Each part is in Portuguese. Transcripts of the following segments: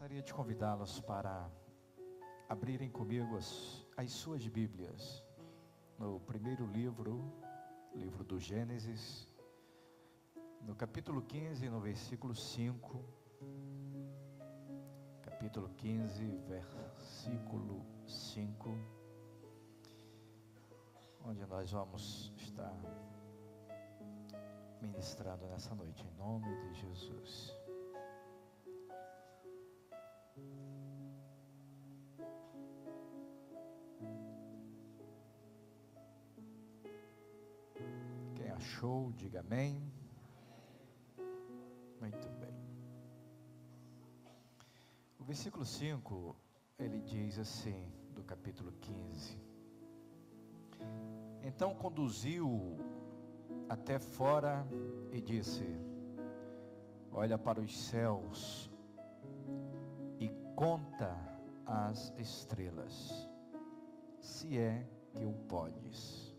Gostaria de convidá-los para abrirem comigo as suas Bíblias no primeiro livro do Gênesis, no capítulo 15, no versículo 5. Capítulo 15, versículo 5, onde nós vamos estar ministrando nessa noite, em nome de Jesus. Quem achou, diga amém. Muito bem. O versículo 5, ele diz assim, do capítulo 15: Então conduziu até fora e disse: Olha para os céus e conta as estrelas, se é que o podes.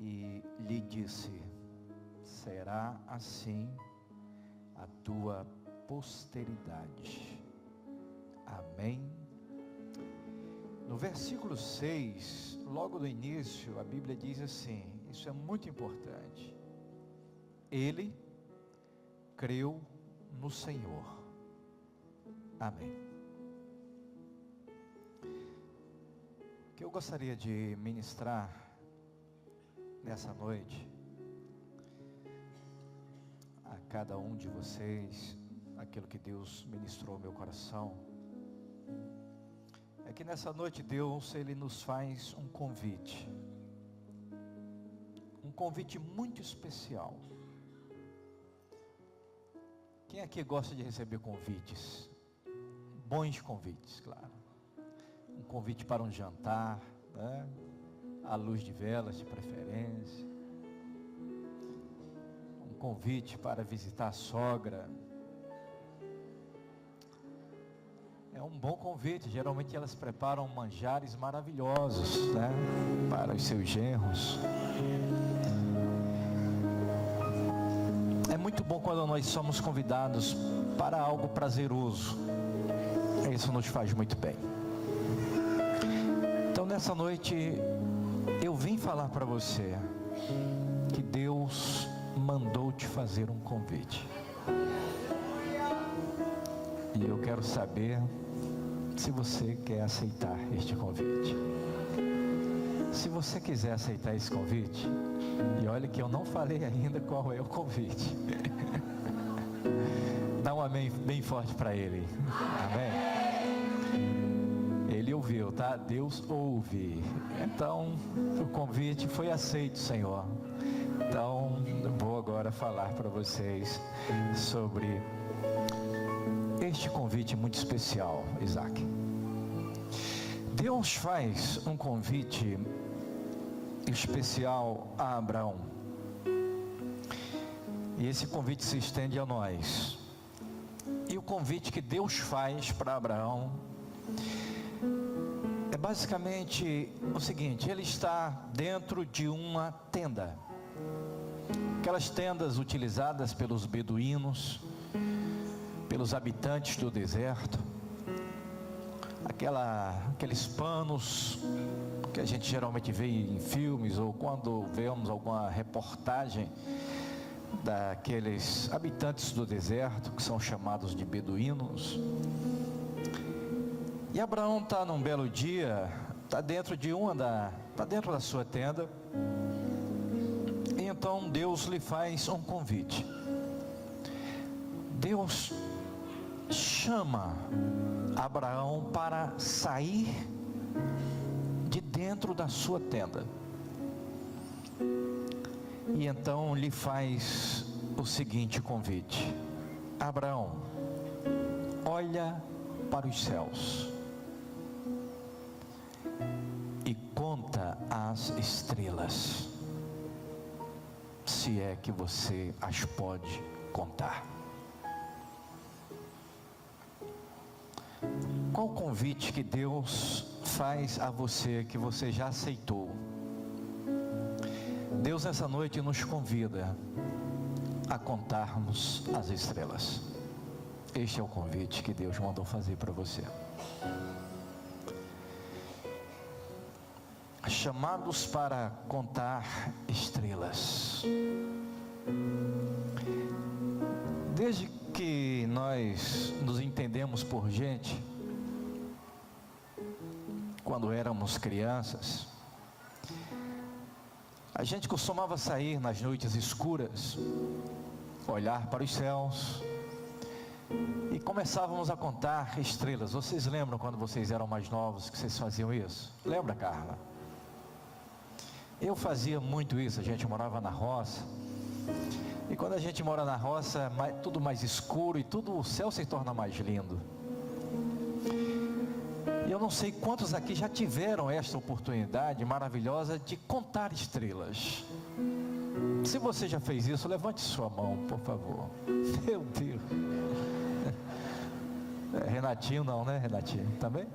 E lhe disse: será assim a tua posteridade. Amém. No versículo 6, logo no início, a Bíblia diz assim, isso é muito importante: ele creu no Senhor. Amém. O que eu gostaria de ministrar nessa noite a cada um de vocês, aquilo que Deus ministrou ao meu coração, é que nessa noite Deus, Ele nos faz um convite muito especial. Quem aqui gosta de receber convites? Bons convites, claro. Um convite para um jantar, né? À luz de velas de preferência. Um convite para visitar a sogra. É um bom convite. Geralmente elas preparam manjares maravilhosos, né, para os seus genros. É muito bom quando nós somos convidados para algo prazeroso. Isso nos faz muito bem. Então nessa noite eu vim falar para você que Deus mandou te fazer um convite. E eu quero saber se você quer aceitar este convite. Se você quiser aceitar esse convite, e olha que eu não falei ainda qual é o convite. Dá um amém bem forte para ele. Amém. Ele ouviu, tá? Deus ouve. Então o convite foi aceito, Senhor. Então eu vou agora falar para vocês sobre este convite muito especial, Isaac. Deus faz um convite especial a Abraão. E esse convite se estende a nós. E o convite que Deus faz para Abraão é basicamente o seguinte: ele está dentro de uma tenda. Aquelas tendas utilizadas pelos beduínos, pelos habitantes do deserto, aqueles panos que a gente geralmente vê em filmes, ou quando vemos alguma reportagem daqueles habitantes do deserto, que são chamados de beduínos. E Abraão está num belo dia, está dentro da sua tenda, e então Deus lhe faz um convite. Deus chama Abraão para sair de dentro da sua tenda. E então lhe faz o seguinte convite: Abraão, olha para os céus e conta as estrelas, se é que você as pode contar. Qual o convite que Deus faz a você que você já aceitou? Deus nessa noite nos convida a contarmos as estrelas. Este é o convite que Deus mandou fazer para você. Chamados para contar estrelas. Desde que nós nos entendemos por gente, quando éramos crianças, a gente costumava sair nas noites escuras, olhar para os céus e começávamos a contar estrelas. Vocês lembram quando vocês eram mais novos que vocês faziam isso? Lembra, Carla? Eu fazia muito isso. A gente morava na roça, e quando a gente mora na roça, tudo mais escuro e o céu se torna mais lindo. E eu não sei quantos aqui já tiveram esta oportunidade maravilhosa de contar estrelas. Se você já fez isso, levante sua mão, por favor. Meu Deus. Renatinho não, né, Renatinho? Também?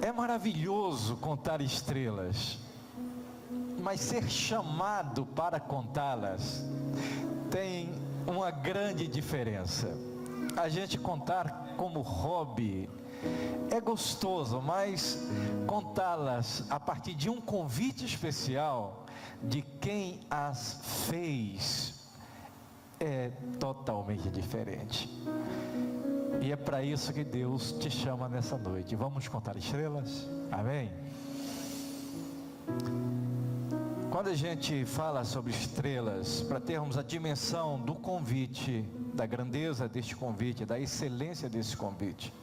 É maravilhoso contar estrelas, mas ser chamado para contá-las tem uma grande diferença. A gente contar como hobby é gostoso, mas contá-las a partir de um convite especial de quem as fez é totalmente diferente. E é para isso que Deus te chama nessa noite. Vamos contar estrelas? Amém? Quando a gente fala sobre estrelas, para termos a dimensão do convite, da grandeza deste convite, da excelência desse convite,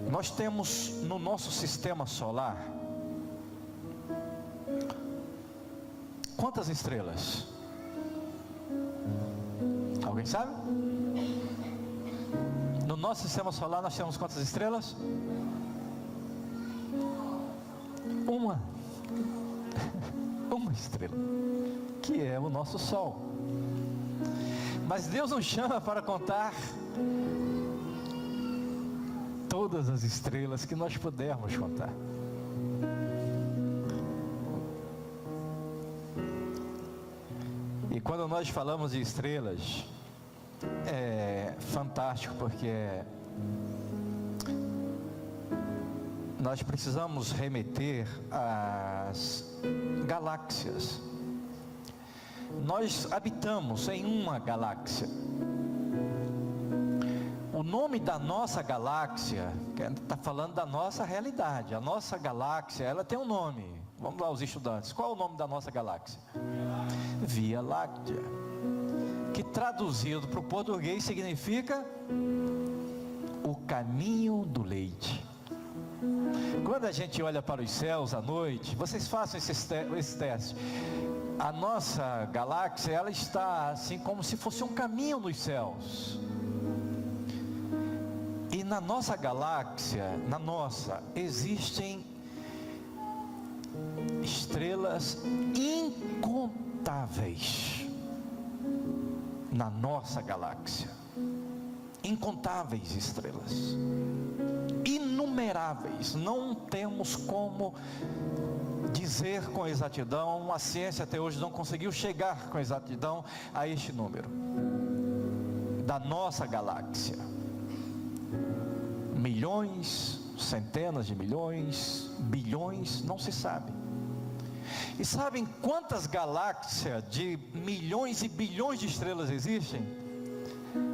nós temos no nosso sistema solar quantas estrelas? Alguém sabe? No nosso sistema solar nós temos quantas estrelas? Uma estrela, que é o nosso Sol. Mas Deus nos chama para contar todas as estrelas que nós pudermos contar. E quando nós falamos de estrelas, é fantástico, porque nós precisamos remeter às galáxias. Nós habitamos em uma galáxia. O nome da nossa galáxia, está falando da nossa realidade. A nossa galáxia, ela tem um nome. Vamos lá, os estudantes. Qual é o nome da nossa galáxia? Via Láctea, que traduzido para o português significa o caminho do leite. Quando a gente olha para os céus à noite, vocês façam esse teste. A nossa galáxia, ela está assim como se fosse um caminho nos céus. E na nossa galáxia, existem estrelas incontáveis. Na nossa galáxia, incontáveis estrelas, inumeráveis. Não temos como dizer com exatidão. A ciência até hoje não conseguiu chegar com exatidão a este número da nossa galáxia. Milhões, centenas de milhões, bilhões, não se sabe. E sabem quantas galáxias de milhões e bilhões de estrelas existem?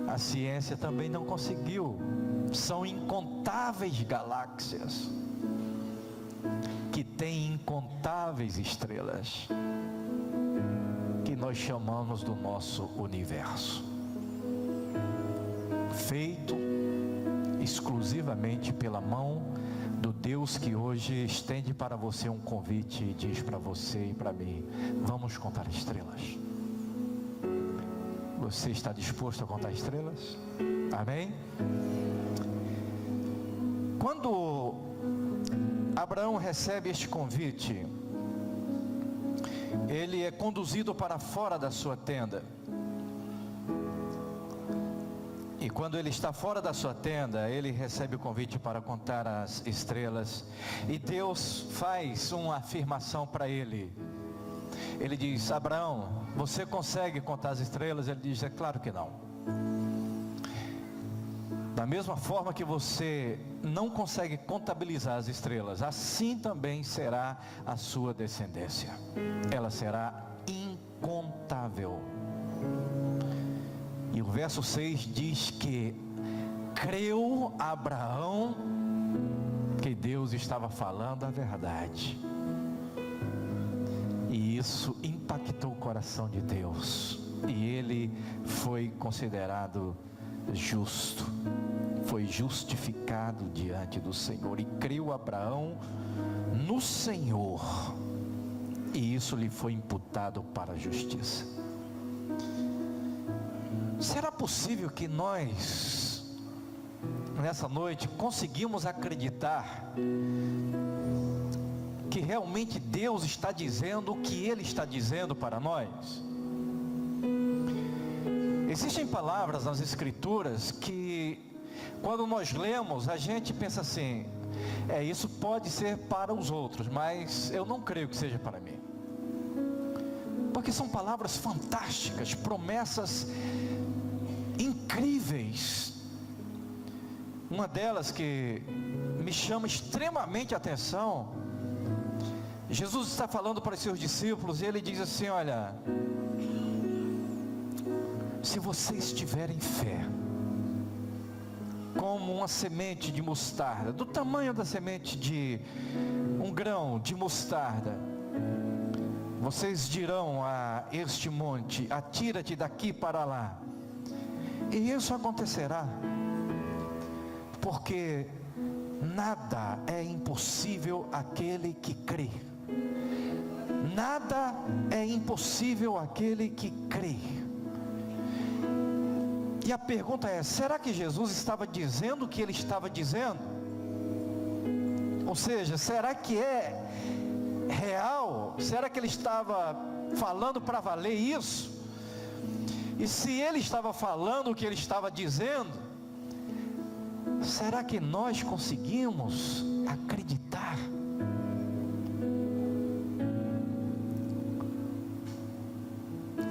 A ciência também não conseguiu. São incontáveis galáxias que têm incontáveis estrelas, que nós chamamos do nosso universo, feito exclusivamente pela mão do Deus que hoje estende para você um convite e diz para você e para mim: vamos contar estrelas. Você está disposto a contar estrelas? Amém? Quando Abraão recebe este convite, ele é conduzido para fora da sua tenda. E quando ele está fora da sua tenda, ele recebe o convite para contar as estrelas. E Deus faz uma afirmação para ele. ele diz: Abraão, você consegue contar as estrelas? Ele diz: é claro que não. Da mesma forma que você não consegue contabilizar as estrelas, assim também será a sua descendência. Ela será incontável. E o verso 6 diz que creu Abraão que Deus estava falando a verdade. E isso impactou o coração de Deus. E ele foi considerado justo. Foi justificado diante do Senhor. E creu Abraão no Senhor. E isso lhe foi imputado para a justiça. Será possível que nós, nessa noite, conseguimos acreditar que realmente Deus está dizendo o que Ele está dizendo para nós? Existem palavras nas Escrituras que, quando nós lemos, a gente pensa assim: isso pode ser para os outros, mas eu não creio que seja para mim. Porque são palavras fantásticas, promessas incríveis. Uma delas que me chama extremamente a atenção, Jesus está falando para os seus discípulos e ele diz assim: olha, se vocês tiverem fé, como uma semente de mostarda, do tamanho da semente de um grão de mostarda, vocês dirão a este monte: atira-te daqui para lá, e isso acontecerá. Porque nada é impossível àquele que crê. Nada é impossível àquele que crê. E a pergunta é: será que Jesus estava dizendo o que ele estava dizendo? Ou seja, será que é real? Será que ele estava falando para valer isso? E se ele estava falando o que ele estava dizendo, será que nós conseguimos acreditar?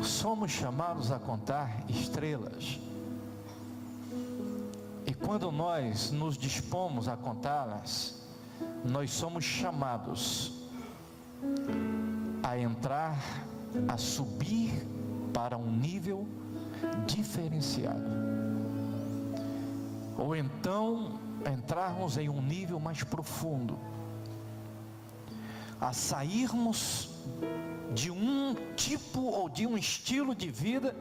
Somos chamados a contar estrelas. E quando nós nos dispomos a contá-las, nós somos chamados a entrar, a subir para um nível diferenciado. Ou então entrarmos em um nível mais profundo, a sairmos de um tipo ou de um estilo de vida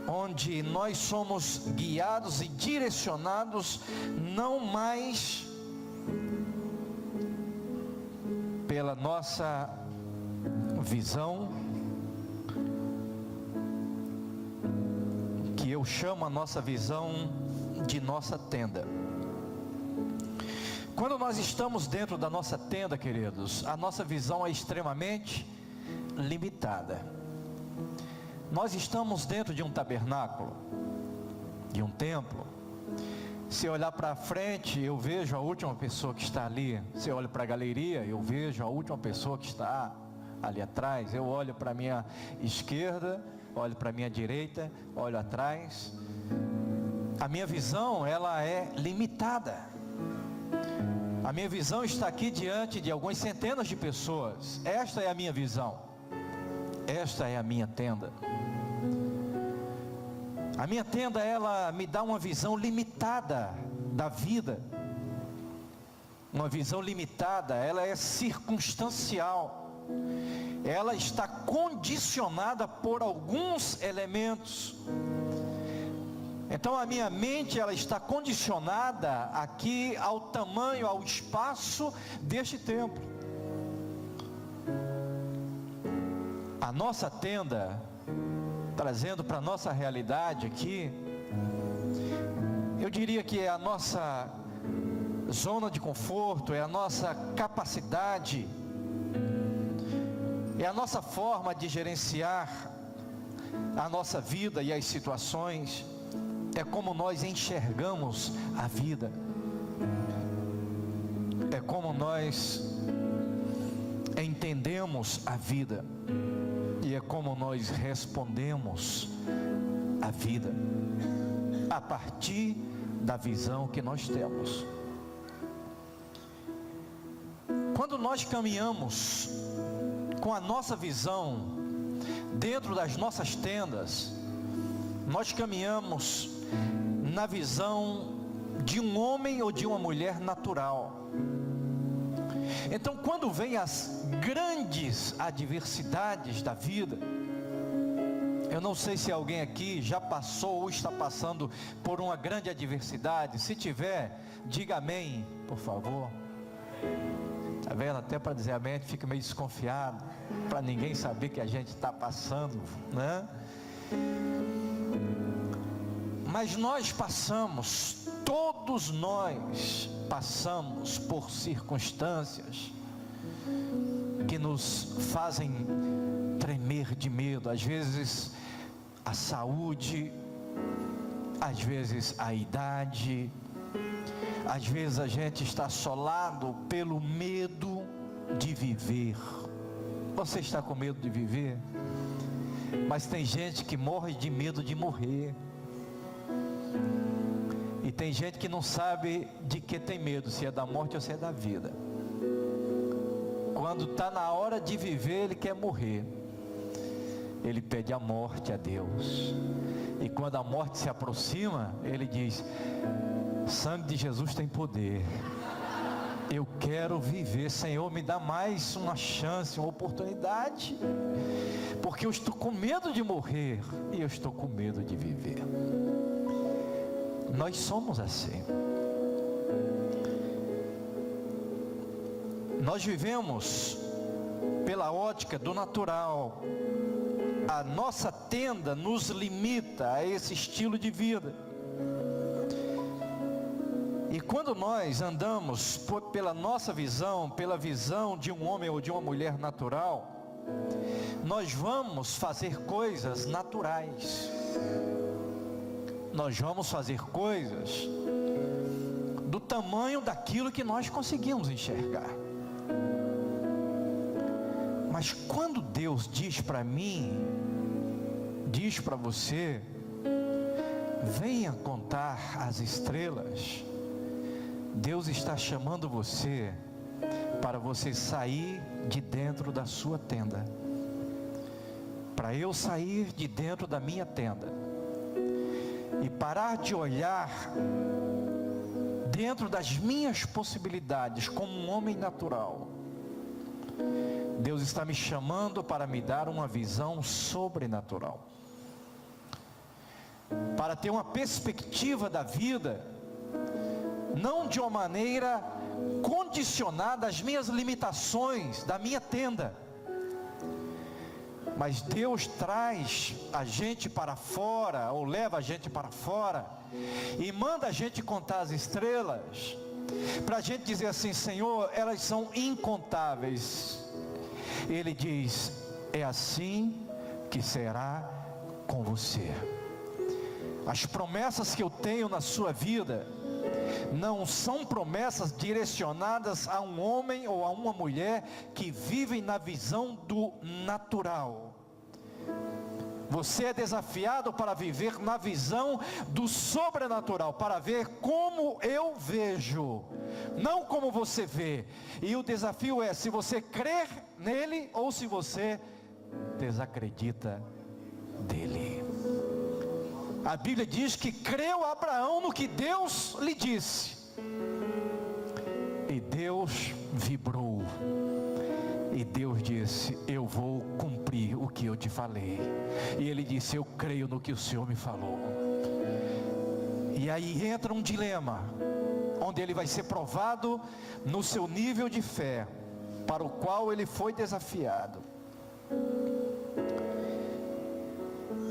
onde nós somos guiados e direcionados não mais pela nossa visão, que eu chamo a nossa visão de nossa tenda. Quando nós estamos dentro da nossa tenda, queridos, a nossa visão é extremamente limitada. Nós estamos dentro de um tabernáculo, de um templo. Se eu olhar para frente, eu vejo a última pessoa que está ali. Se eu olho para a galeria, eu vejo a última pessoa que está ali atrás. Eu olho para a minha esquerda, olho para a minha direita, olho atrás. A minha visão, ela é limitada. A minha visão está aqui diante de algumas centenas de pessoas. Esta é a minha visão. Esta é a minha tenda. A minha tenda, ela me dá uma visão limitada da vida. Uma visão limitada, ela é circunstancial. Ela está condicionada por alguns elementos. Então a minha mente, ela está condicionada aqui ao tamanho, ao espaço deste templo. A nossa tenda, trazendo para a nossa realidade aqui, eu diria que é a nossa zona de conforto, é a nossa capacidade, é a nossa forma de gerenciar a nossa vida e as situações, é como nós enxergamos a vida, é como nós entendemos a vida, e é como nós respondemos à vida, a partir da visão que nós temos. Quando nós caminhamos com a nossa visão dentro das nossas tendas, nós caminhamos na visão de um homem ou de uma mulher natural. Então, quando vem as grandes adversidades da vida, eu não sei se alguém aqui já passou ou está passando por uma grande adversidade. Se tiver, diga amém, por favor. Está vendo? Até para dizer amém, fica meio desconfiado, para ninguém saber que a gente está passando, né? Mas nós passamos, todos nós passamos por circunstâncias que nos fazem tremer de medo. Às vezes a saúde, às vezes a idade, às vezes a gente está assolado pelo medo de viver. Você está com medo de viver? Mas tem gente que morre de medo de morrer. E tem gente que não sabe de que tem medo, se é da morte ou se é da vida. Quando está na hora de viver, ele quer morrer. Ele pede a morte a Deus. E quando a morte se aproxima, ele diz: sangue de Jesus tem poder. Eu quero viver, Senhor, me dá mais uma chance, uma oportunidade, porque eu estou com medo de morrer e eu estou com medo de viver. Nós somos assim. Nós vivemos pela ótica do natural. A nossa tenda nos limita a esse estilo de vida. E quando nós andamos pela nossa visão, pela visão de um homem ou de uma mulher natural, nós vamos fazer coisas naturais. Nós vamos fazer coisas do tamanho daquilo que nós conseguimos enxergar. Mas quando Deus diz para mim, diz para você: venha contar as estrelas, Deus está chamando você para você sair de dentro da sua tenda, para eu sair de dentro da minha tenda e parar de olhar dentro das minhas possibilidades como um homem natural. Deus está me chamando para me dar uma visão sobrenatural, para ter uma perspectiva da vida, não de uma maneira condicionada às minhas limitações da minha tenda, mas Deus traz a gente para fora, ou leva a gente para fora, e manda a gente contar as estrelas, para a gente dizer assim: Senhor, elas são incontáveis. Ele diz: é assim que será com você. As promessas que eu tenho na sua vida não são promessas direcionadas a um homem ou a uma mulher que vivem na visão do natural. Você é desafiado para viver na visão do sobrenatural, para ver como eu vejo, não como você vê. E o desafio é se você crer nele ou se você desacredita dele. A Bíblia diz que creu Abraão no que Deus lhe disse, e Deus vibrou, e Deus disse: eu vou cumprir o que eu te falei. E ele disse: eu creio no que o Senhor me falou. E aí entra um dilema, onde ele vai ser provado no seu nível de fé, para o qual ele foi desafiado.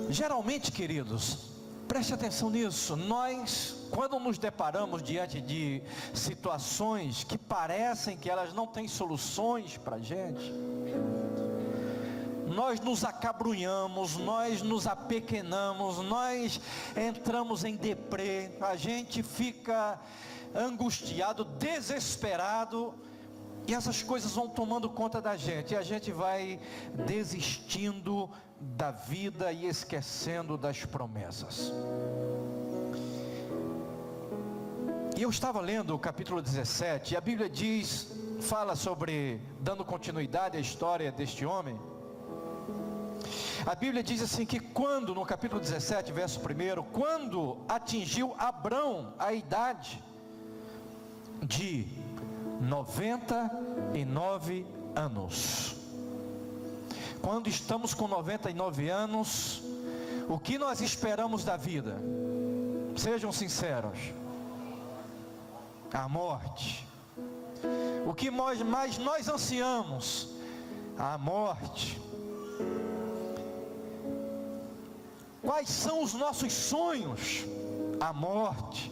Geralmente, queridos, preste atenção nisso, nós, quando nos deparamos diante de situações que parecem que elas não têm soluções para a gente, nós nos acabrunhamos, nós nos apequenamos, nós entramos em deprê, a gente fica angustiado, desesperado, E essas coisas vão tomando conta da gente, e a gente vai desistindo da vida e esquecendo das promessas. E eu estava lendo o capítulo 17, e a Bíblia fala sobre, dando continuidade à história deste homem. A Bíblia diz assim que quando, no capítulo 17, verso 1, quando atingiu Abrão a idade de 99 anos. Quando estamos com 99 anos, o que nós esperamos da vida? Sejam sinceros. A morte. O que mais nós ansiamos? A morte. Quais são os nossos sonhos? A morte.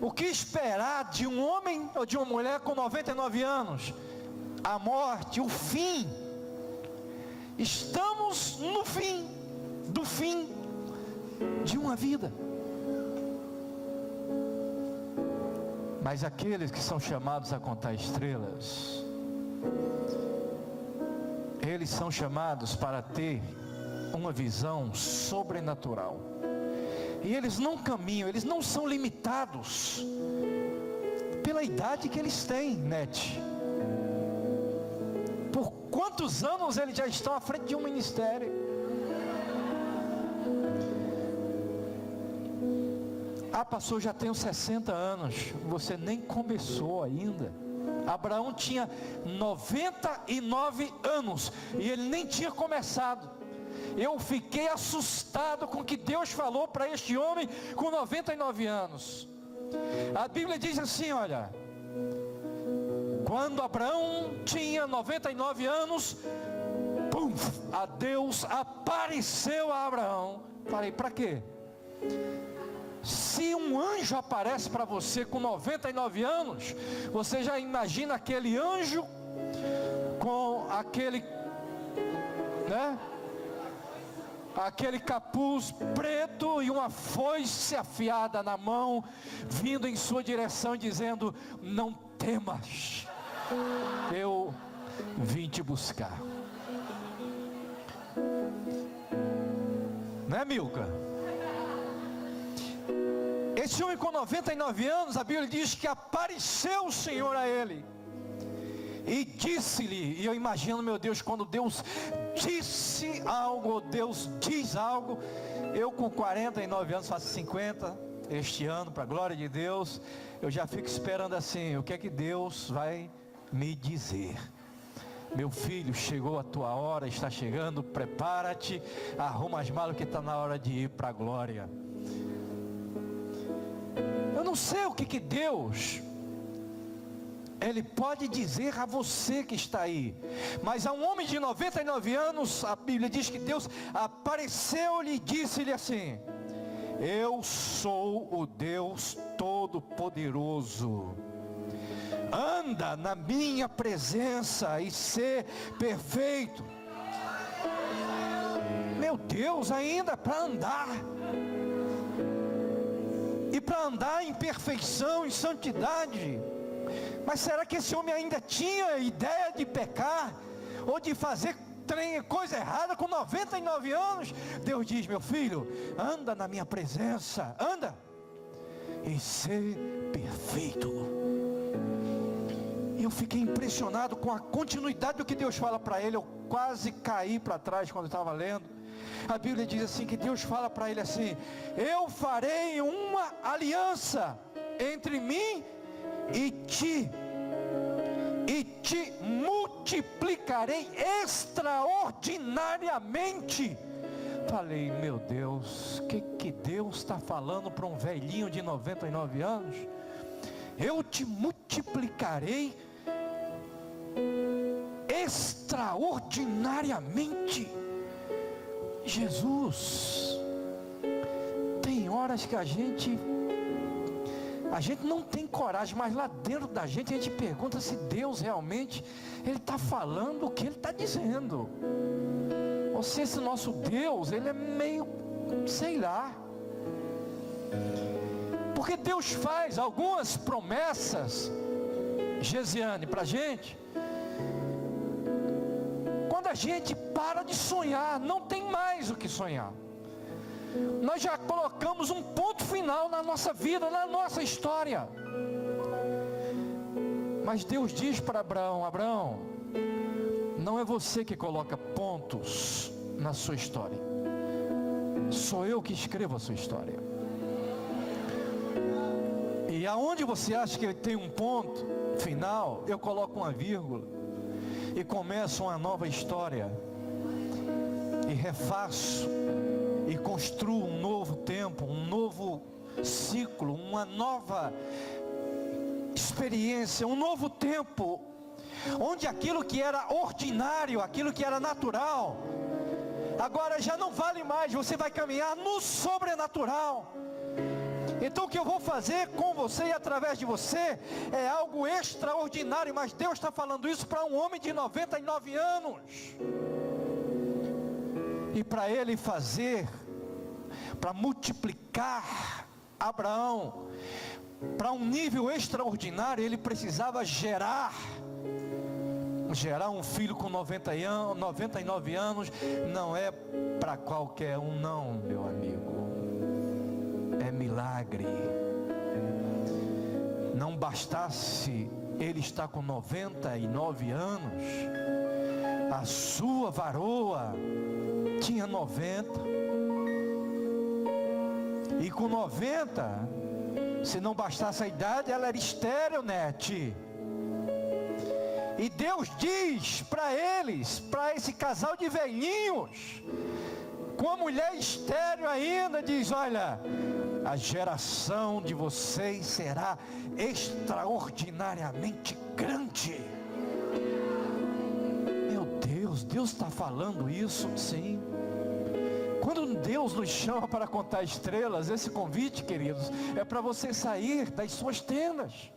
O que esperar de um homem ou de uma mulher com 99 anos? A morte, o fim. Estamos no fim do fim de uma vida. Mas aqueles que são chamados a contar estrelas, eles são chamados para ter uma visão sobrenatural. E eles não caminham, eles não são limitados pela idade que eles têm, Nete. Por quantos anos eles já estão à frente de um ministério? Ah, pastor, já tenho 60 anos. Você nem começou ainda. Abraão tinha 99 anos e ele nem tinha começado. Eu fiquei assustado com o que Deus falou para este homem com 99 anos. A Bíblia diz assim, olha: quando Abraão tinha 99 anos, pum, a Deus apareceu a Abraão. Falei, para quê? Se um anjo aparece para você com 99 anos, você já imagina aquele anjo com aquele, né? Aquele capuz preto e uma foice afiada na mão, vindo em sua direção dizendo: não temas, eu vim te buscar. Não é, Milka? Esse homem com 99 anos, a Bíblia diz que apareceu o Senhor a ele e disse-lhe, e eu imagino, meu Deus, quando Deus disse algo, Deus diz algo. Eu com 49 anos, faço 50 este ano, para a glória de Deus, eu já fico esperando assim, o que é que Deus vai me dizer? Meu filho, chegou a tua hora, está chegando, prepara-te, arruma as malas que está na hora de ir para a glória. Eu não sei o que Deus, Ele pode dizer a você que está aí, mas a um homem de 99 anos, a Bíblia diz que Deus apareceu-lhe e disse-lhe assim: eu sou o Deus Todo-Poderoso, anda na minha presença e ser perfeito. Meu Deus, ainda para andar, e para andar em perfeição, em santidade. Mas será que esse homem ainda tinha ideia de pecar, ou de fazer coisa errada com 99 anos? Deus diz: meu filho, anda na minha presença, anda, e ser perfeito. E eu fiquei impressionado com a continuidade do que Deus fala para ele. Eu quase caí para trás quando eu estava lendo. A Bíblia diz assim, que Deus fala para ele assim: eu farei uma aliança entre mim e te multiplicarei extraordinariamente. Falei, meu Deus, que Deus está falando para um velhinho de 99 anos? Eu te multiplicarei extraordinariamente. Jesus, tem horas que a gente não tem coragem, mas lá dentro da gente a gente pergunta se Deus realmente, Ele está falando o que Ele está dizendo, ou se esse nosso Deus, Ele é meio, sei lá. Porque Deus faz algumas promessas, Gesiane, para a gente, quando a gente para de sonhar, não tem mais o que sonhar. Nós já colocamos um ponto final na nossa vida, na nossa história. Mas Deus diz para Abraão: Abraão, não é você que coloca pontos na sua história, sou eu que escrevo a sua história. E aonde você acha que tem um ponto final, eu coloco uma vírgula e começo uma nova história, e refaço e construo um novo tempo, um novo ciclo, uma nova experiência, um novo tempo, onde aquilo que era ordinário, aquilo que era natural, agora já não vale mais. Você vai caminhar no sobrenatural. Então o que eu vou fazer com você e através de você é algo extraordinário. Mas Deus está falando isso para um homem de 99 anos. E para ele fazer, para multiplicar Abraão para um nível extraordinário, ele precisava gerar um filho com 99 anos. Não é para qualquer um, não, meu amigo. É milagre. Não bastasse ele estar com 99 anos, a sua varoa tinha 90. E com 90, se não bastasse a idade, ela era estéril, Nete. E Deus diz para eles, para esse casal de velhinhos, com a mulher estéril ainda, diz: olha, a geração de vocês será extraordinariamente grande. Meu Deus está falando isso, sim. Quando Deus nos chama para contar estrelas, esse convite, queridos, é para você sair das suas tendas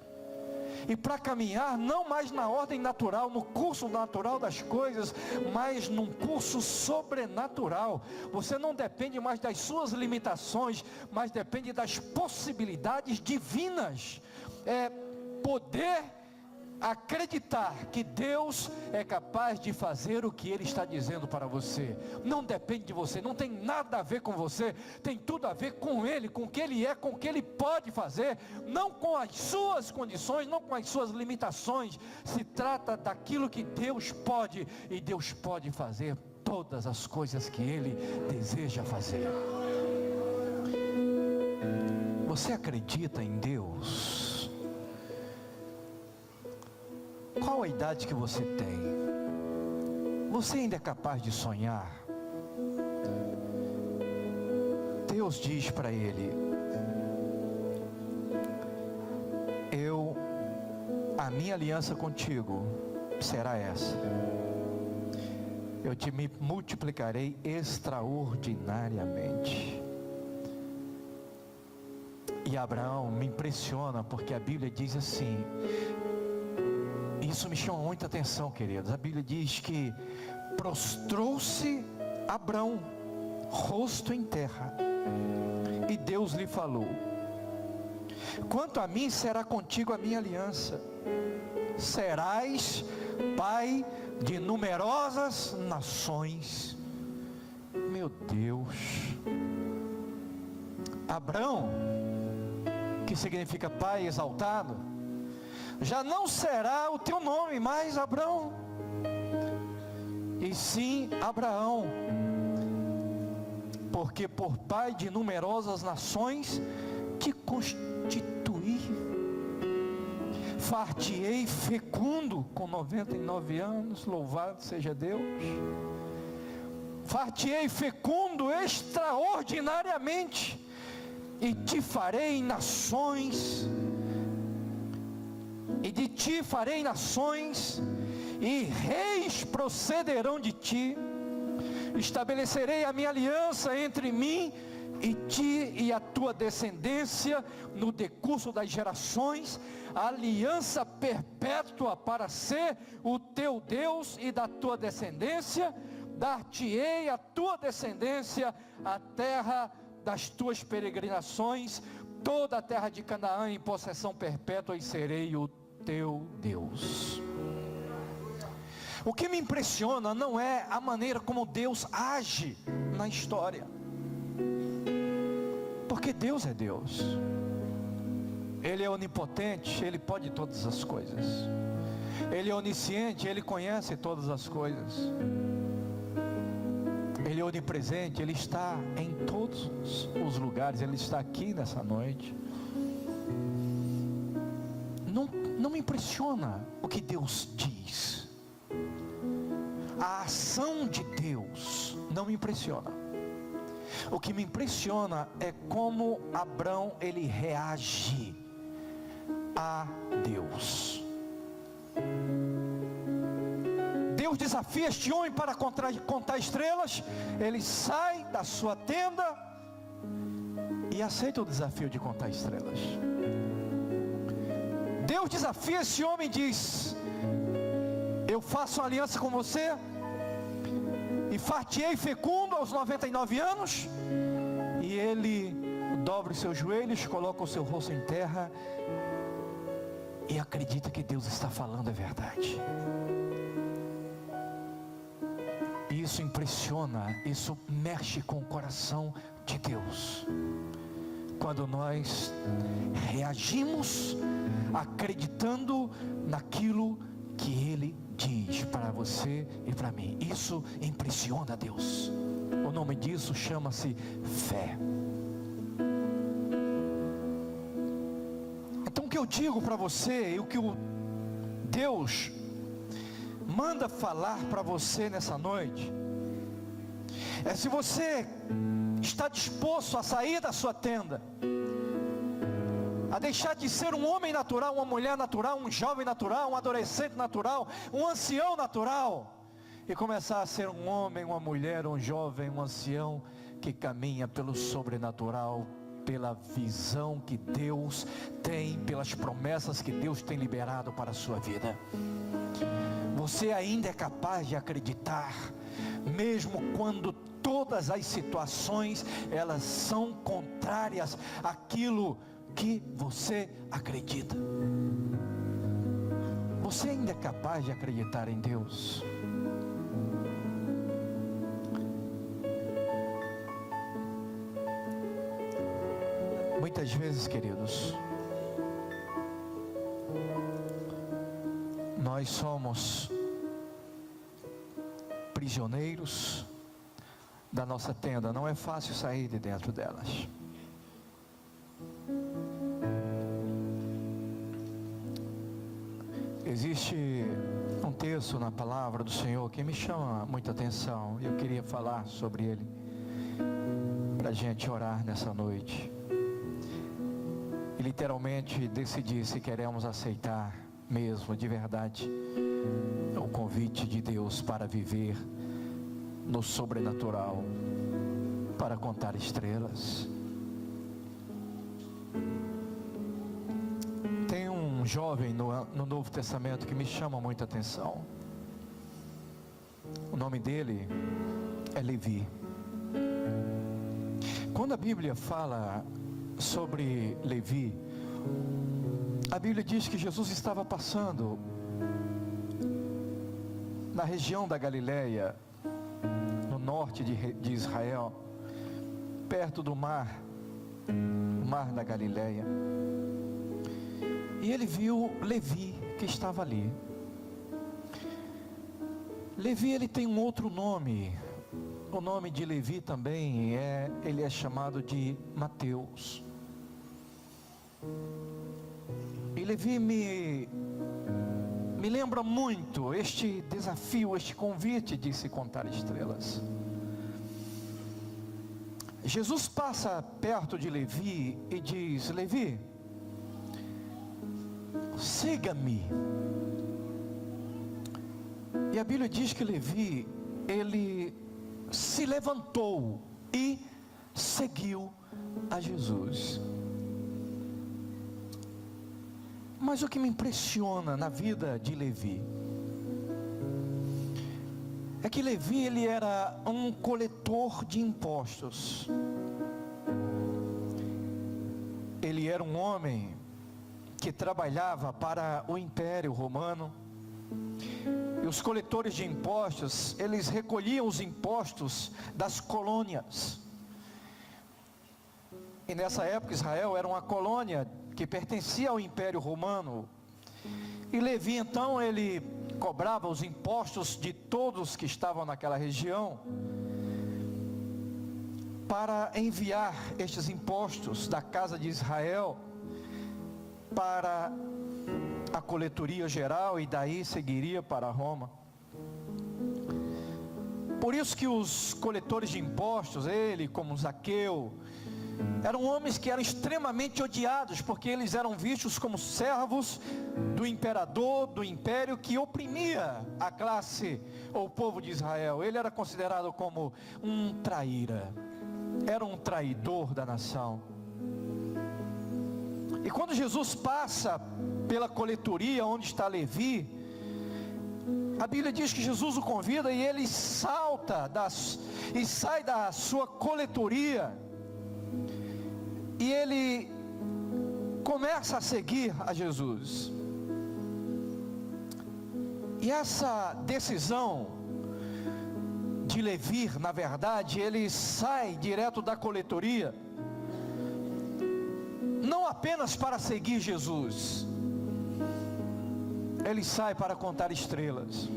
e para caminhar não mais na ordem natural, no curso natural das coisas, mas num curso sobrenatural. Você não depende mais das suas limitações, mas depende das possibilidades divinas. É poder acreditar que Deus é capaz de fazer o que Ele está dizendo para você. Não depende de você, não tem nada a ver com você, tem tudo a ver com Ele, com o que Ele é, com o que Ele pode fazer, não com as suas condições, não com as suas limitações. Se trata daquilo que Deus pode, e Deus pode fazer todas as coisas que Ele deseja fazer. Você acredita em Deus? Qual a idade que você tem? Você ainda é capaz de sonhar? Deus diz para ele: a minha aliança contigo será essa: eu te multiplicarei extraordinariamente. E Abraão me impressiona, porque a Bíblia diz assim, isso me chama muita atenção, queridos. A Bíblia diz que prostrou-se Abrão, rosto em terra, e Deus lhe falou: quanto a mim, será contigo a minha aliança, serás pai de numerosas nações. Meu Deus. Abrão, que significa pai exaltado, já não será o teu nome mais Abrão, e sim Abraão, porque por pai de numerosas nações te constituí. Far-te-ei fecundo com 99 anos, louvado seja Deus. Far-te-ei fecundo extraordinariamente, e te farei nações, e de ti farei nações, e reis procederão de ti. Estabelecerei a minha aliança entre mim e ti e a tua descendência no decurso das gerações, aliança perpétua para ser o teu Deus e da tua descendência. Dar-te-ei a tua descendência a terra das tuas peregrinações, toda a terra de Canaã em possessão perpétua e serei o teu Deus. O que me impressiona não é a maneira como Deus age na história, porque Deus é Deus, Ele é onipotente, Ele pode todas as coisas, Ele é onisciente, Ele conhece todas as coisas, Ele é onipresente, Ele está em todos os lugares, Ele está aqui nessa noite. Não me impressiona o que Deus diz, a ação de Deus não me impressiona. O que me impressiona é como Abrão ele reage a Deus. Deus desafia este homem para contar estrelas. Ele sai da sua tenda e aceita o desafio de contar estrelas. Deus desafia esse homem e diz: eu faço uma aliança com você, e far-te-ei fecundo aos 99 anos. E ele dobra os seus joelhos, coloca o seu rosto em terra e acredita que Deus está falando a verdade. E isso impressiona, isso mexe com o coração de Deus, quando nós reagimos acreditando naquilo que Ele diz para você e para mim. Isso impressiona a Deus. O nome disso chama-se fé. Então o que eu digo para você, e o que Deus manda falar para você nessa noite, é se você está disposto a sair da sua tenda, a deixar de ser um homem natural, uma mulher natural, um jovem natural, um adolescente natural, um ancião natural, e começar a ser um homem, uma mulher, um jovem, um ancião que caminha pelo sobrenatural, pela visão que Deus tem, pelas promessas que Deus tem liberado para a sua vida. Você ainda é capaz de acreditar, mesmo quando todas as situações elas são contrárias àquilo que você acredita. Você ainda é capaz de acreditar em Deus? Muitas vezes, queridos, nós somos prisioneiros da nossa tenda. Não é fácil sair de dentro delas. Existe um texto na palavra do Senhor que me chama muita atenção, e eu queria falar sobre ele para a gente orar nessa noite e literalmente decidir se queremos aceitar mesmo de verdade o convite de Deus para viver no sobrenatural, para contar estrelas. Tem um jovem no Novo Testamento que me chama muita atenção. O nome dele é Levi. Quando a Bíblia fala sobre Levi, a Bíblia diz que Jesus estava passando na região da Galileia, no norte de Israel, perto do mar da Galileia, e ele viu Levi que estava ali. Levi, ele tem um outro nome. O nome de Levi também ele é chamado de Mateus. E Levi me lembra muito este desafio, este convite de se contar estrelas. Jesus passa perto de Levi e diz: Levi, siga-me. E a Bíblia diz que Levi, ele se levantou e seguiu a Jesus. Mas o que me impressiona na vida de Levi é que Levi, ele era um coletor de impostos. Ele era um homem que trabalhava para o Império Romano. E os coletores de impostos, eles recolhiam os impostos das colônias. E nessa época Israel era uma colônia que pertencia ao Império Romano. E Levi então, ele cobrava os impostos de todos que estavam naquela região, para enviar estes impostos da casa de Israel para a coletoria geral, e daí seguiria para Roma. Por isso que os coletores de impostos, ele como Zaqueu, eram homens que eram extremamente odiados, porque eles eram vistos como servos do imperador, do império que oprimia a classe ou o povo de Israel. Ele era considerado como um traíra, era um traidor da nação. E quando Jesus passa pela coletoria onde está Levi, a Bíblia diz que Jesus o convida e ele salta e sai da sua coletoria, e ele começa a seguir a Jesus. E essa decisão de Levi, na verdade, ele sai direto da coletoria, não apenas para seguir Jesus, ele sai para contar estrelas.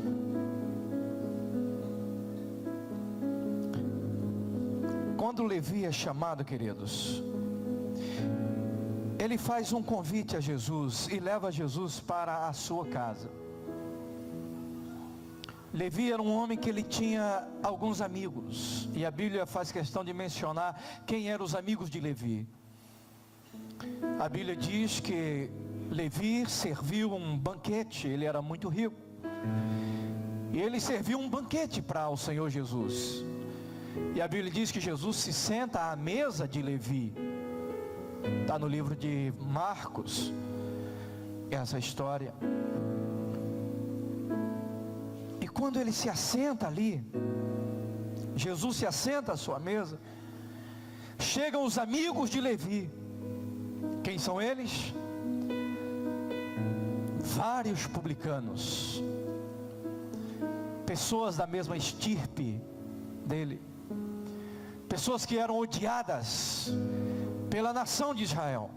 Quando Levi é chamado, queridos, ele faz um convite a Jesus e leva Jesus para a sua casa. Levi era um homem que ele tinha alguns amigos, e a Bíblia faz questão de mencionar quem eram os amigos de Levi. A Bíblia diz que Levi serviu um banquete, ele era muito rico, e ele serviu um banquete para o Senhor Jesus. E a Bíblia diz que Jesus se senta à mesa de Levi. Está no livro de Marcos, essa história. E quando ele se assenta ali, Jesus se assenta à sua mesa, chegam os amigos de Levi. Quem são eles? Vários publicanos, pessoas da mesma estirpe dele, pessoas que eram odiadas pela nação de Israel,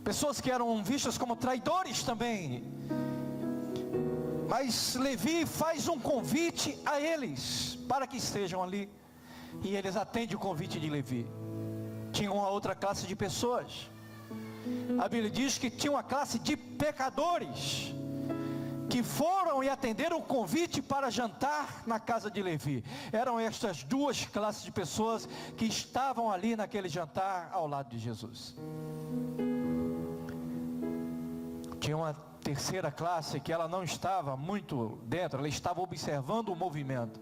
pessoas que eram vistas como traidores também. Mas Levi faz um convite a eles, para que estejam ali, e eles atendem o convite de Levi. Tinha uma outra classe de pessoas. A Bíblia diz que tinha uma classe de pecadores, que foram e atenderam o convite para jantar na casa de Levi. Eram estas duas classes de pessoas que estavam ali naquele jantar ao lado de Jesus. Tinha uma terceira classe que ela não estava muito dentro, ela estava observando o movimento,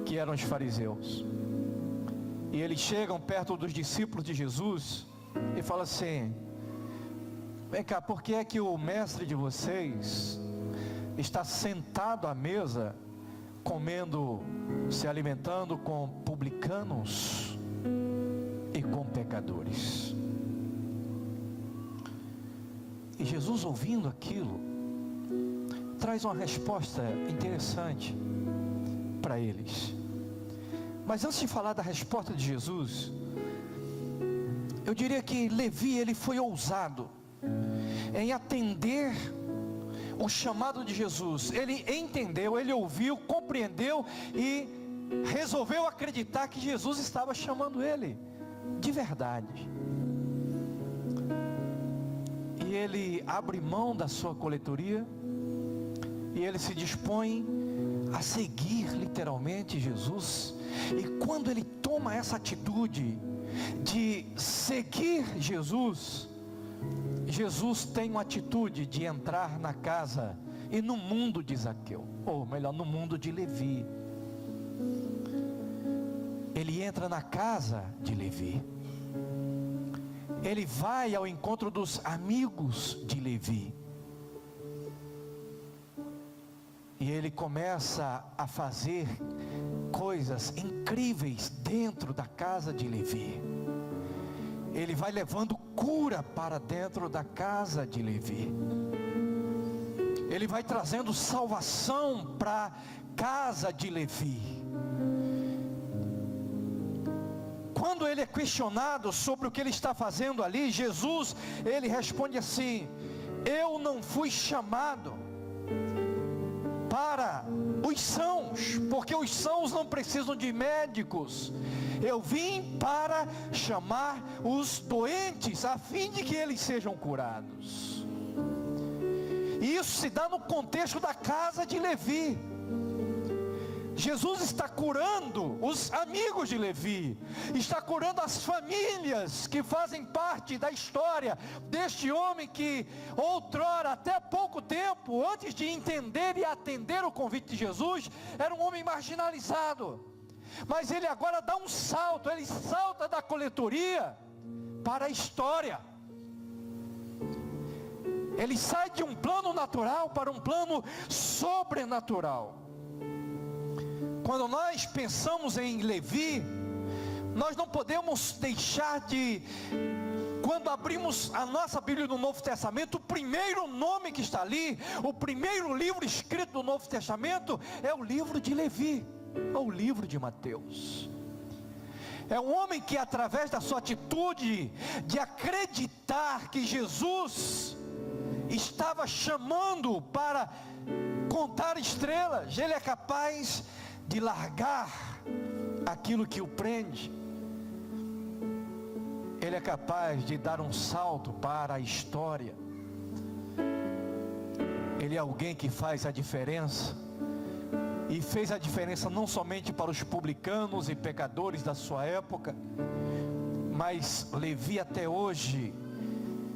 que eram os fariseus. E eles chegam perto dos discípulos de Jesus e falam assim: vem cá, por que é que o mestre de vocês está sentado à mesa, comendo, se alimentando com publicanos e com pecadores? E Jesus, ouvindo aquilo, traz uma resposta interessante para eles. Mas antes de falar da resposta de Jesus, eu diria que Levi, ele foi ousado em atender o chamado de Jesus. Ele entendeu, ele ouviu, compreendeu e resolveu acreditar que Jesus estava chamando ele de verdade. E ele abre mão da sua coletoria e ele se dispõe a seguir literalmente Jesus. E quando ele toma essa atitude de seguir Jesus, Jesus tem uma atitude de entrar na casa e no mundo de Zaqueu, ou melhor, no mundo de Levi. Ele entra na casa de Levi, ele vai ao encontro dos amigos de Levi, e ele começa a fazer coisas incríveis dentro da casa de Levi. ele vai levando cura para dentro da casa de Levi. Ele vai trazendo salvação para a casa de Levi. Quando ele é questionado sobre o que ele está fazendo ali, Jesus, ele responde assim: eu não fui chamado para os sãos, porque os sãos não precisam de médicos. Eu vim para chamar os doentes, a fim de que eles sejam curados. E isso se dá no contexto da casa de Levi. Jesus está curando os amigos de Levi, está curando as famílias que fazem parte da história deste homem que outrora, até pouco tempo, antes de entender e atender o convite de Jesus, era um homem marginalizado. Mas ele agora dá um salto, ele salta da coletoria para a história. Ele sai de um plano natural para um plano sobrenatural. Quando nós pensamos em Levi, nós não podemos deixar de, quando abrimos a nossa Bíblia no Novo Testamento, o primeiro nome que está ali, o primeiro livro escrito do Novo Testamento, é o livro de Levi, ou o livro de Mateus. É um homem que, através da sua atitude de acreditar que Jesus estava chamando para contar estrelas, ele é capaz de largar aquilo que o prende. Ele é capaz de dar um salto para a história. Ele é alguém que faz a diferença, e fez a diferença não somente para os publicanos e pecadores da sua época, mas Levi até hoje,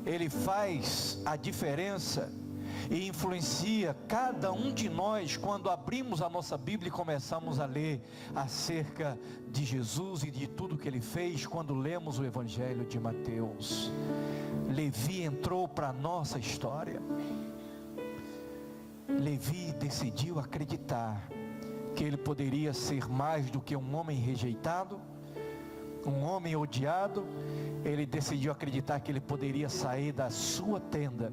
ele faz a diferença e influencia cada um de nós quando abrimos a nossa Bíblia e começamos a ler acerca de Jesus e de tudo que ele fez. Quando lemos o Evangelho de Mateus, Levi entrou para a nossa história. Levi decidiu acreditar que ele poderia ser mais do que um homem rejeitado, um homem odiado. Ele decidiu acreditar que ele poderia sair da sua tenda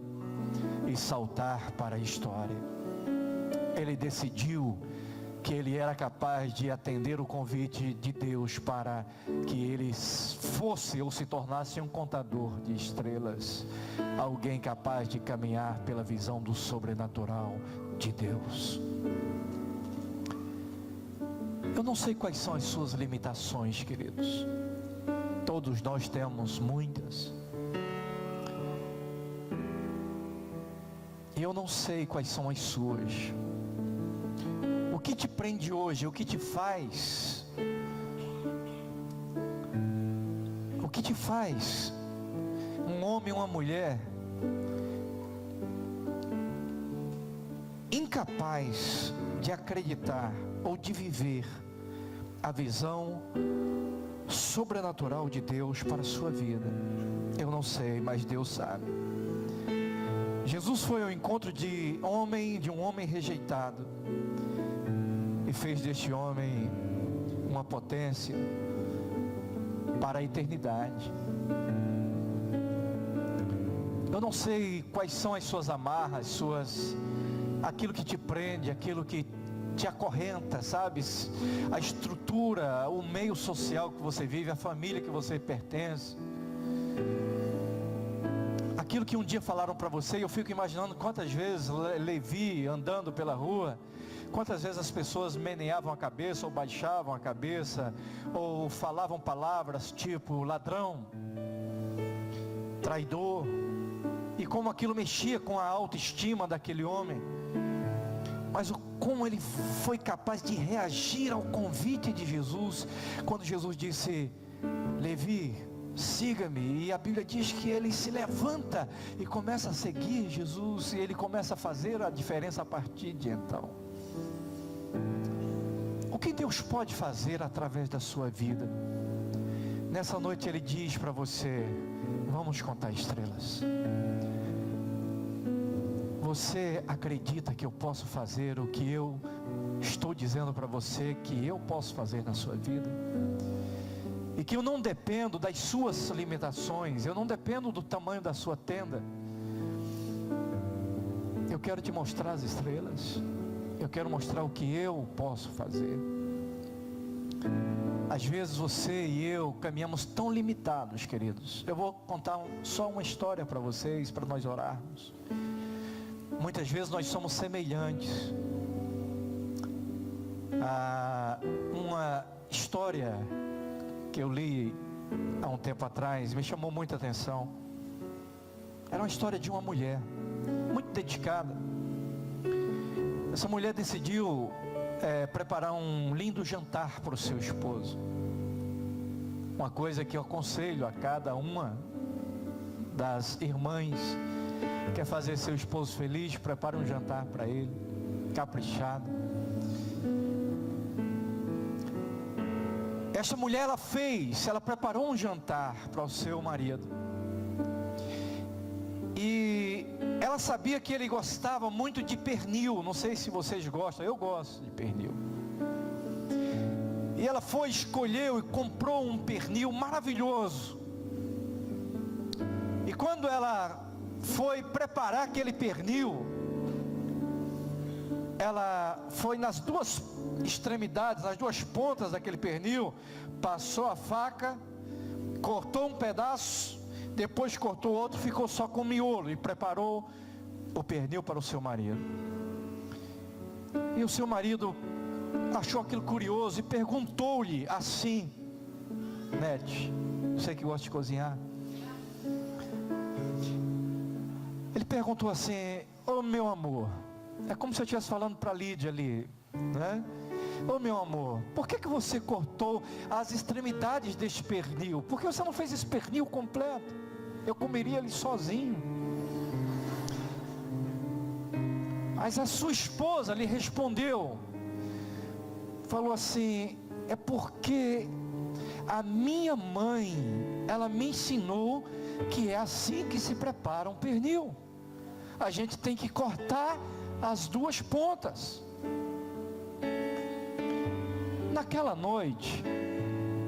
e saltar para a história. Ele decidiu que ele era capaz de atender o convite de Deus para que ele fosse ou se tornasse um contador de estrelas, alguém capaz de caminhar pela visão do sobrenatural de Deus. Eu não sei quais são as suas limitações, queridos. Todos nós temos muitas. Eu não sei quais são as suas. O que te prende hoje? O que te faz? O que te faz um homem ou uma mulher incapaz de acreditar ou de viver a visão sobrenatural de Deus para a sua vida? Eu não sei, mas Deus sabe. Jesus foi ao encontro de um homem rejeitado, e fez deste homem uma potência para a eternidade. Eu não sei quais são as suas amarras, aquilo que te prende, aquilo que te acorrenta, sabe? A estrutura, o meio social que você vive, a família que você pertence. Aquilo que um dia falaram para você. Eu fico imaginando quantas vezes Levi andando pela rua, quantas vezes as pessoas meneavam a cabeça, ou baixavam a cabeça, ou falavam palavras tipo ladrão, traidor, e como aquilo mexia com a autoestima daquele homem. Mas como ele foi capaz de reagir ao convite de Jesus, quando Jesus disse: Levi, siga-me. E a Bíblia diz que ele se levanta e começa a seguir Jesus, e ele começa a fazer a diferença a partir de então. O que Deus pode fazer através da sua vida? Nessa noite ele diz para você: vamos contar estrelas. Você acredita que eu posso fazer o que eu estou dizendo para você que eu posso fazer na sua vida? e que eu não dependo das suas limitações, eu não dependo do tamanho da sua tenda. Eu quero te mostrar as estrelas, eu quero mostrar o que eu posso fazer. Às vezes você e eu caminhamos tão limitados, queridos. Eu vou contar só uma história para vocês, para nós orarmos. Muitas vezes nós somos semelhantes. Uma história que eu li há um tempo atrás me chamou muita atenção. Era uma história de uma mulher muito dedicada. Essa mulher decidiu preparar um lindo jantar para o seu esposo. Uma coisa que eu aconselho a cada uma das irmãs que quer fazer seu esposo feliz: prepare um jantar para ele, caprichado. Essa mulher, ela preparou um jantar para o seu marido. E ela sabia que ele gostava muito de pernil. Não sei se vocês gostam, eu gosto de pernil. E ela escolheu e comprou um pernil maravilhoso. E quando ela foi preparar aquele pernil, ela foi nas duas extremidades, nas duas pontas daquele pernil, passou a faca, cortou um pedaço, depois cortou outro, ficou só com o miolo, e preparou o pernil para o seu marido. E o seu marido achou aquilo curioso e perguntou-lhe assim: Nete, você que gosta de cozinhar, ele perguntou assim: ô meu amor, é como se eu estivesse falando para Lídia ali, né? Ô meu amor, por que você cortou as extremidades deste pernil? Por que você não fez esse pernil completo? Eu comeria ele sozinho. Mas a sua esposa lhe respondeu, falou assim: é porque a minha mãe, ela me ensinou que é assim que se prepara um pernil. A gente tem que cortar as duas pontas. Naquela noite,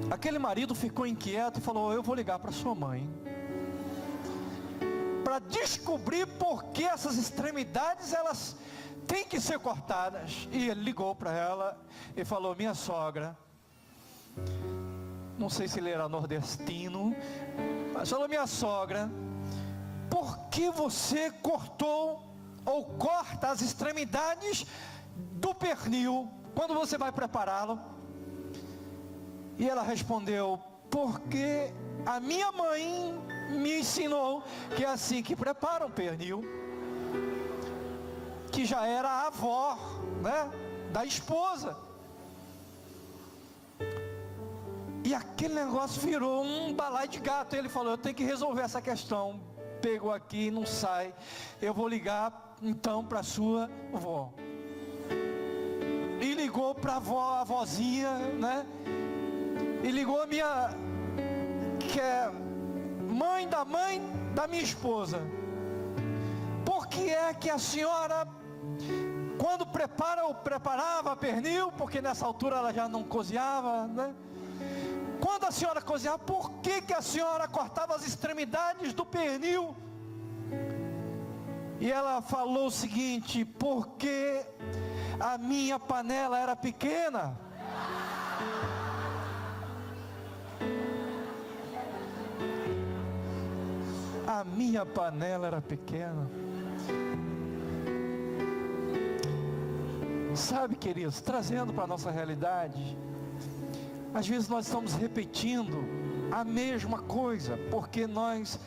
aquele marido ficou inquieto e falou: eu vou ligar para sua mãe, para descobrir por que essas extremidades elas têm que ser cortadas. E ele ligou para ela e falou: minha sogra, não sei se ele era nordestino, mas falou: minha sogra, por que você cortou ou corta as extremidades do pernil quando você vai prepará-lo? E ela respondeu: porque a minha mãe me ensinou que é assim que prepara um pernil. Que já era a avó, né, da esposa. E aquele negócio virou um balaio de gato. Ele falou: eu tenho que resolver essa questão. Pegou aqui, não sai. Eu vou ligar então para sua avó. E ligou para a avózinha, né? E ligou a minha, que é mãe da minha esposa. Por que é que a senhora, quando preparava pernil, porque nessa altura ela já não cozinhava, né? Quando a senhora cozinhava, por que a senhora cortava as extremidades do pernil? E ela falou o seguinte: porque a minha panela era pequena. A minha panela era pequena. Sabe, queridos, trazendo para a nossa realidade, às vezes nós estamos repetindo a mesma coisa, porque nós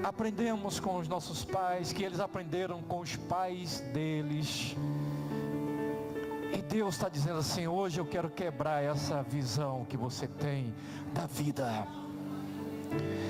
aprendemos com os nossos pais, que eles aprenderam com os pais deles. E Deus está dizendo assim: hoje eu quero quebrar essa visão que você tem da vida.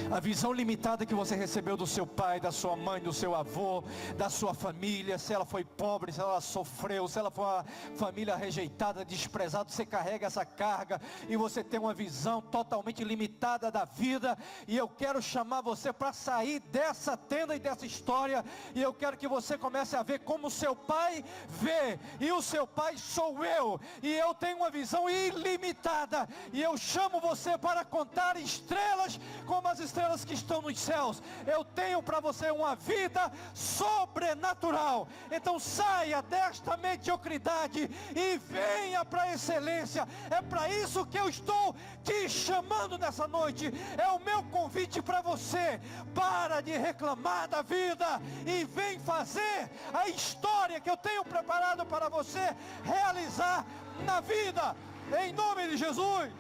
A visão limitada que você recebeu do seu pai, da sua mãe, do seu avô, da sua família, se ela foi pobre, se ela sofreu, se ela foi uma família rejeitada, desprezada, você carrega essa carga e você tem uma visão totalmente limitada da vida. E eu quero chamar você para sair dessa tenda e dessa história, e eu quero que você comece a ver como o seu pai vê, e o seu pai sou eu, e eu tenho uma visão ilimitada, e eu chamo você para contar estrelas como as estrelas que estão nos céus. Eu tenho para você uma vida sobrenatural. Então saia desta mediocridade e venha para a excelência. É para isso que eu estou te chamando nessa noite. É o meu convite para você. Para de reclamar da vida e vem fazer a história que eu tenho preparado para você realizar na vida, em nome de Jesus.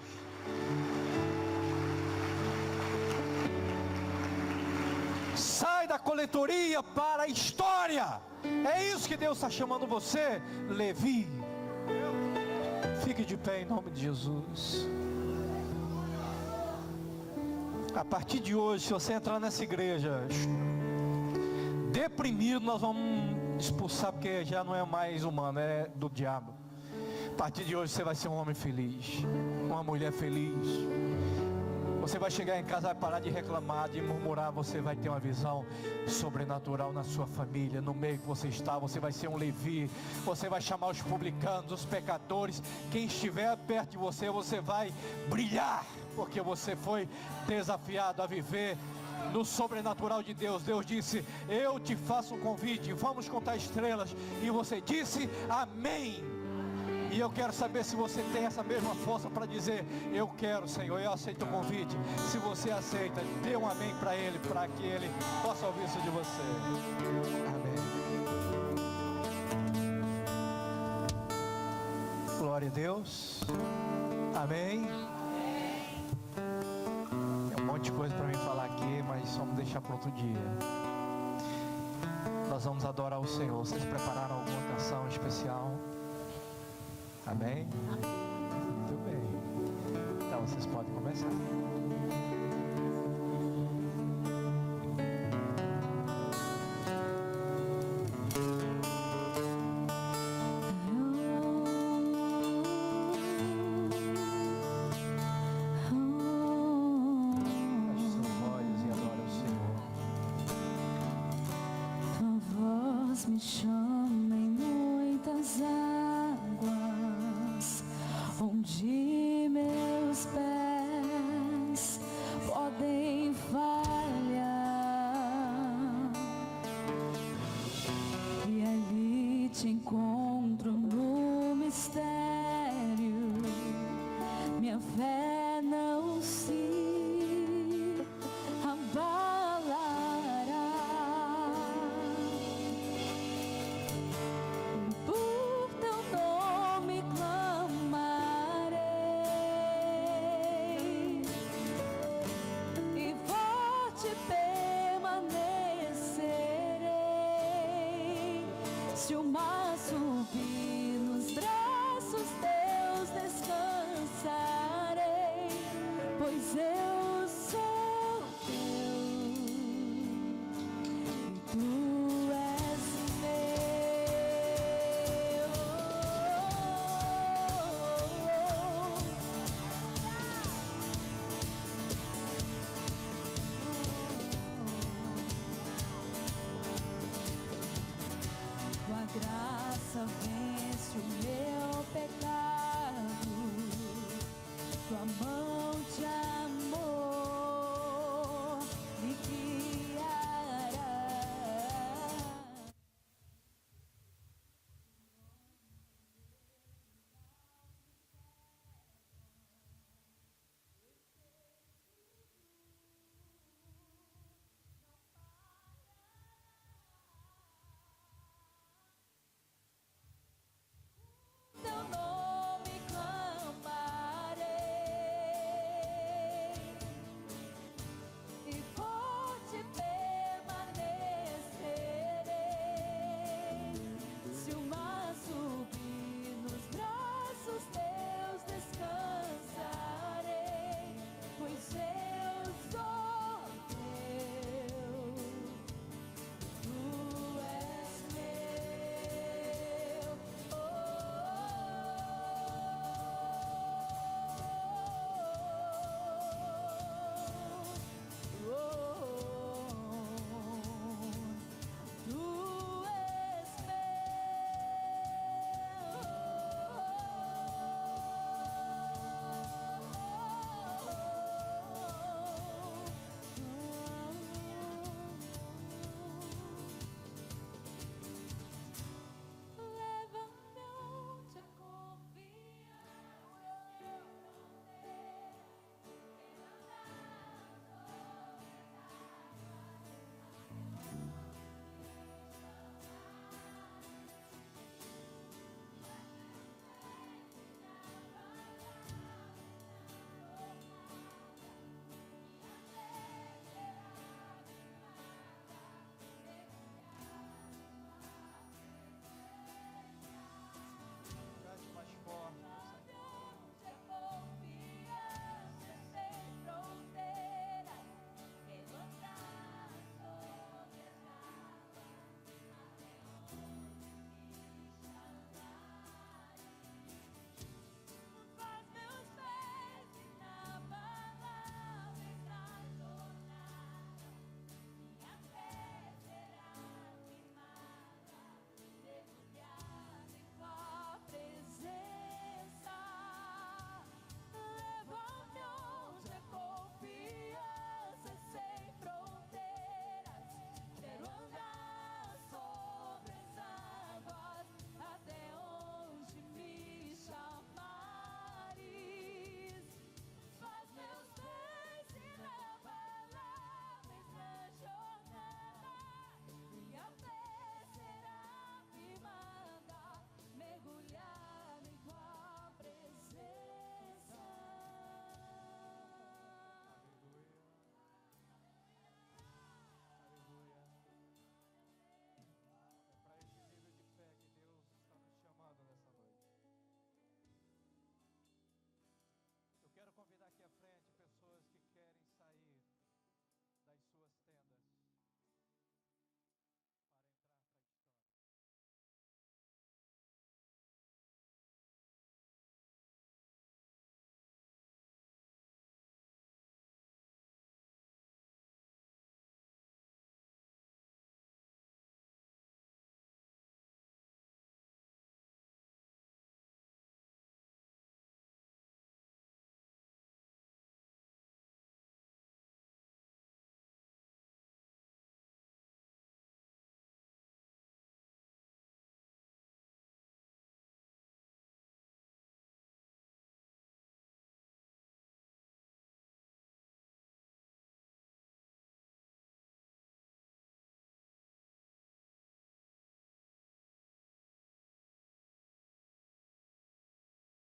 Sai da coletoria para a história. É isso que Deus está chamando você, Levi. Fique de pé em nome de Jesus. A partir de hoje, se você entrar nessa igreja deprimido, nós vamos expulsar, porque já não é mais humano, é do diabo. A partir de hoje você vai ser um homem feliz, uma mulher feliz. Você vai chegar em casa, vai parar de reclamar, de murmurar. Você vai ter uma visão sobrenatural na sua família, no meio que você está. Você vai ser um Levi. Você vai chamar os publicanos, os pecadores. Quem estiver perto de você, você vai brilhar, porque você foi desafiado a viver no sobrenatural de Deus. Deus disse: eu te faço um convite, vamos contar estrelas. E você disse amém. E eu quero saber se você tem essa mesma força para dizer: eu quero, Senhor, eu aceito o convite. Se você aceita, dê um amém para Ele, para que Ele possa ouvir isso de você. Amém. Glória a Deus. Amém. Tem um monte de coisa para mim falar aqui, mas vamos deixar para outro dia. Nós vamos adorar o Senhor. Vocês prepararam alguma canção especial? Amém? Muito bem. Então vocês podem começar.